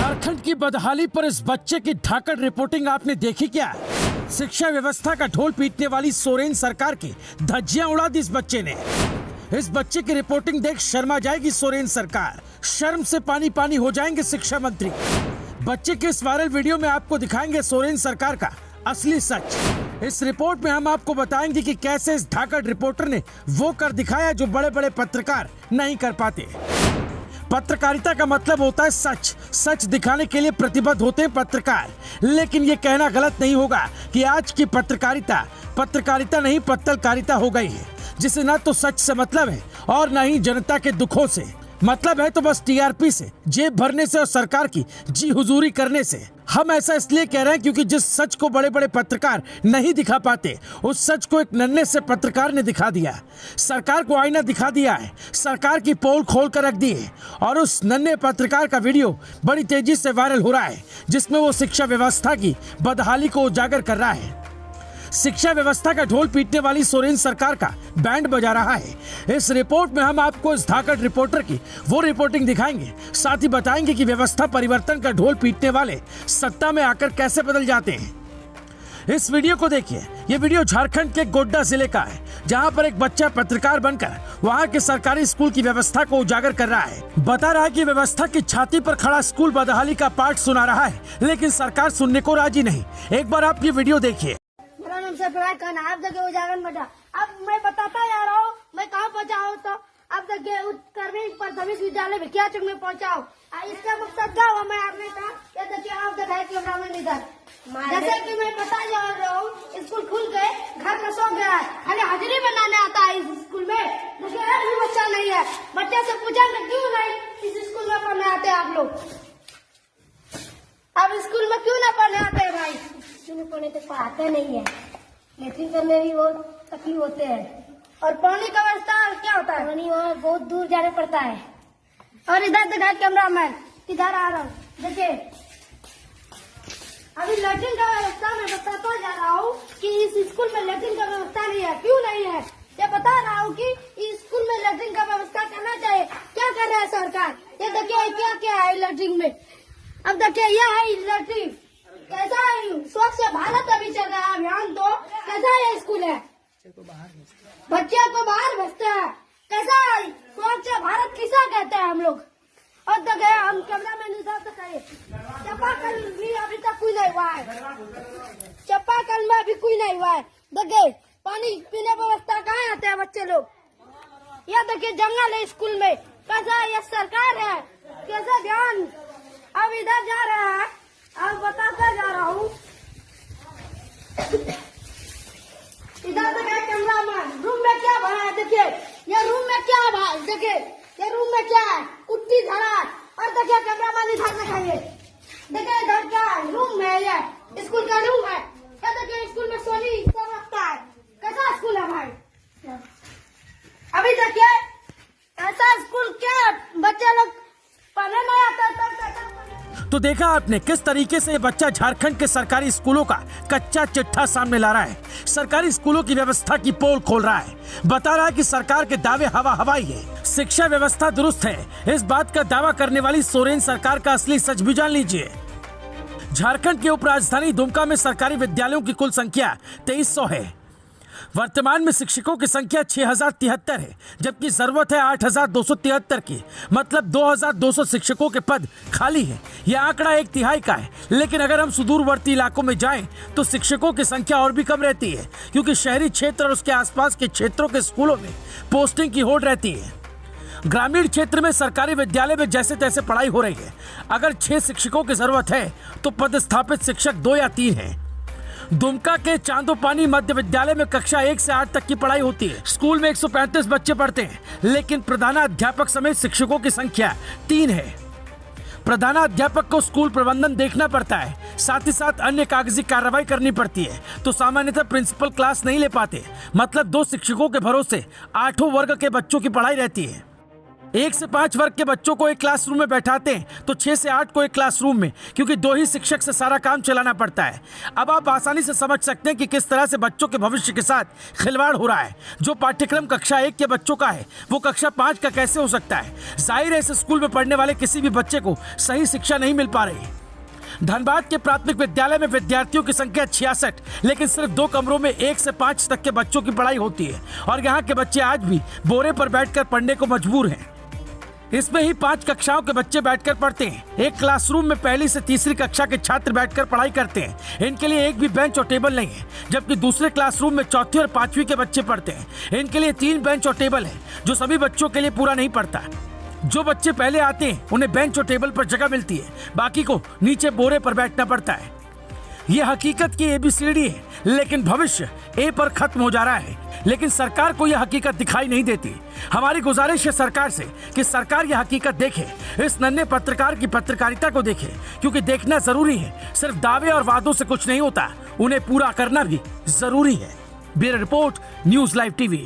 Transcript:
झारखंड की बदहाली पर इस बच्चे की धाकड़ रिपोर्टिंग आपने देखी क्या? शिक्षा व्यवस्था का ढोल पीटने वाली सोरेन सरकार की धज्जियां उड़ा दी इस बच्चे ने। इस बच्चे की रिपोर्टिंग देख शर्मा जाएगी सोरेन सरकार, शर्म से पानी पानी हो जाएंगे शिक्षा मंत्री। बच्चे के इस वायरल वीडियो में आपको दिखाएंगे सोरेन सरकार का असली सच। इस रिपोर्ट में हम आपको बताएंगे कि कैसे इस धाकड़ रिपोर्टर ने वो कर दिखाया जो बड़े बड़े पत्रकार नहीं कर पाते। पत्रकारिता का मतलब होता है सच, सच दिखाने के लिए प्रतिबद्ध होते हैं पत्रकार। लेकिन ये कहना गलत नहीं होगा कि आज की पत्रकारिता नहीं पत्तलकारिता हो गई है, जिसे ना तो सच से मतलब है और ना ही जनता के दुखों से मतलब है। तो बस टीआरपी से, जेब भरने से और सरकार की जी हुजूरी करने से। हम ऐसा इसलिए कह रहे हैं क्योंकि जिस सच को बड़े बड़े पत्रकार नहीं दिखा पाते, उस सच को एक नन्हे से पत्रकार ने दिखा दिया। सरकार को आईना दिखा दिया है, सरकार की पोल खोल कर रख दी है और उस नन्हे पत्रकार का वीडियो बड़ी तेजी से वायरल हो रहा है, जिसमें वो शिक्षा व्यवस्था की बदहाली को उजागर कर रहा है। शिक्षा व्यवस्था का ढोल पीटने वाली सोरेन सरकार का बैंड बजा रहा है। इस रिपोर्ट में हम आपको इस धाकड़ रिपोर्टर की वो रिपोर्टिंग दिखाएंगे, साथ ही बताएंगे कि व्यवस्था परिवर्तन का ढोल पीटने वाले सत्ता में आकर कैसे बदल जाते हैं। इस वीडियो को देखिए। ये वीडियो झारखंड के गोड्डा जिले का है, जहां पर एक बच्चा पत्रकार बनकर वहां के सरकारी स्कूल की व्यवस्था को उजागर कर रहा है। बता रहा है कि व्यवस्था की छाती पर खड़ा स्कूल बदहाली का पाठ सुना रहा है, लेकिन सरकार सुनने को राजी नहीं। एक बार आप ये वीडियो देखिए। आप देखिए उजागर बेटा, अब मैं बताता जा रहा हूँ मैं कहाँ पहुँचा हूँ। तो अब देखिए प्राथमिक प्राथमिक विद्यालय भिकिया चौक में पहुँचा हूँ। इसका मकसद क्या हुआ, मैं आपने कहा ये देखिए आप दिखाए कैमरा में इधर, जैसे कि मैं बता जा रहा हूँ स्कूल खुल गए, घर में सो गया है, खाली हाजिरी बनाने आता है इस स्कूल में। देखिए एक भी बच्चा नहीं है। बच्चे से पूछेंगे क्यों नहीं इस स्कूल में पढ़ने आते आप लोग, अब स्कूल में क्यों ना पढ़ने आते है भाई? स्कूल में पढ़ने तो पढ़ाते नहीं है, लेकिन करने भी बहुत तकलीफ होते हैं। और पानी का व्यवस्था क्या होता है? पानी वहाँ बहुत दूर जाने पड़ता है। और इधर देखा कैमरा मैन, इधर आ रहा हूँ, देखिए अभी लैट्रिन का व्यवस्था मैं बताता जा रहा हूँ कि इस स्कूल में लैट्रिन का व्यवस्था नहीं है। क्यों नहीं है ये बता रहा हूँ कि इस स्कूल में लैट्रिन का व्यवस्था करना चाहिए। क्या कर रहा है सरकार? ये देखिए क्या क्या है लैट्रिन में। अब देखिए यह है लैट्रिन, कैसा है स्वच्छ भारत अभी चल रहा है अभियान, तो कैसा है स्कूल है, बच्चे को बाहर भेजते हैं, कैसा है स्वच्छ भारत किसा कहते हैं हम लोग। और देखिए हम कैमरा में निशान दिखाइए, चापाकल भी अभी तक कोई नहीं हुआ है, चापाकल में अभी कोई नहीं हुआ है। देखिए पानी पीने व्यवस्था कहाँ आते हैं बच्चे लोग। यह देखिए जंगल है स्कूल में, कैसा यह सरकार है, कैसा ध्यान। अब इधर जा रहा है, अब बताता जा रहा हूँ। इधर देखिए कैमरा मैन, रूम में क्या भरा है देखिए, ये रूम में क्या है देखिए, ये रूम में क्या है, कुट्टी धरा है। और देखिए कैमरा मैन इधर दिखाइए, देखिए इधर क्या है, रूम है, ये स्कूल का रूम है। क्या देखिए स्कूल में सोनी सब रखता है, कैसा स्कूल है भाई। अभी देखिए ऐसा स्कूल क्या बच्चे लोग पढ़ने नहीं आता है। तो देखा आपने किस तरीके से ये बच्चा झारखंड के सरकारी स्कूलों का कच्चा चिट्ठा सामने ला रहा है, सरकारी स्कूलों की व्यवस्था की पोल खोल रहा है, बता रहा है कि सरकार के दावे हवा हवाई है, शिक्षा व्यवस्था दुरुस्त है। इस बात का दावा करने वाली सोरेन सरकार का असली सच भी जान लीजिए। झारखंड के उपराजधानी दुमका में सरकारी विद्यालयों की कुल संख्या 2300 है। वर्तमान में शिक्षकों की संख्या 6073 है, जबकि जरूरत है 8273 की, मतलब 2200 शिक्षकों के पद खाली है। यह आंकड़ा 1/3 का है, लेकिन अगर हम सुदूरवर्ती इलाकों में जाएं तो शिक्षकों की संख्या और भी कम रहती है, क्योंकि शहरी क्षेत्र और उसके आसपास के क्षेत्रों के स्कूलों में पोस्टिंग की होड़ रहती है। ग्रामीण क्षेत्र में सरकारी विद्यालय में जैसे तैसे पढ़ाई हो रही है। अगर 6 शिक्षकों की जरूरत है तो पदस्थापित शिक्षक 2 या 3 हैं। दुमका के चांदोपानी मध्य विद्यालय में कक्षा 1 से 8 तक की पढ़ाई होती है। स्कूल में 135 बच्चे पढ़ते हैं, लेकिन प्रधानाध्यापक समेत शिक्षकों की संख्या 3 है। प्रधानाध्यापक को स्कूल प्रबंधन देखना पड़ता है, साथ ही साथ अन्य कागजी कार्रवाई करनी पड़ती है, तो सामान्यतः प्रिंसिपल क्लास नहीं ले पाते। मतलब 2 शिक्षकों के भरोसे 8 वर्ग के बच्चों की पढ़ाई रहती है। 1 से 5 वर्ग के बच्चों को एक क्लासरूम में बैठाते हैं तो 6 से 8 को एक क्लासरूम में, क्योंकि 2 ही शिक्षक से सारा काम चलाना पड़ता है। अब आप आसानी से समझ सकते हैं कि किस तरह से बच्चों के भविष्य के साथ खिलवाड़ हो रहा है। जो पाठ्यक्रम कक्षा 1 के बच्चों का है वो कक्षा 5 का कैसे हो सकता है? जाहिर है इस स्कूल में पढ़ने वाले किसी भी बच्चे को सही शिक्षा नहीं मिल पा रही। धनबाद के प्राथमिक विद्यालय में विद्यार्थियों की संख्या 66, लेकिन सिर्फ 2 कमरों में 1 से 5 तक के बच्चों की पढ़ाई होती है और यहाँ के बच्चे आज भी बोरे पर बैठकर पढ़ने को मजबूर हैं। इसमें ही 5 कक्षाओं के बच्चे बैठकर पढ़ते हैं। एक क्लासरूम में 1ली से 3री कक्षा के छात्र बैठकर पढ़ाई करते हैं। इनके लिए एक भी बेंच और टेबल नहीं है, जबकि दूसरे क्लासरूम में 4थी और 5वीं के बच्चे पढ़ते हैं। इनके लिए 3 बेंच और टेबल है, जो सभी बच्चों के लिए पूरा नहीं पड़ता। जो बच्चे पहले आते हैं उन्हें बेंच और टेबल पर जगह मिलती है, बाकी को नीचे बोरे पर बैठना पड़ता है। ये हकीकत की ABCD है, लेकिन भविष्य ए पर खत्म हो जा रहा है। लेकिन सरकार को यह हकीकत दिखाई नहीं देती। हमारी गुजारिश है सरकार से कि सरकार यह हकीकत देखे, इस नन्हे पत्रकार की पत्रकारिता को देखे, क्योंकि देखना जरूरी है। सिर्फ दावे और वादों से कुछ नहीं होता, उन्हें पूरा करना भी जरूरी है। Bureau report, news live TV.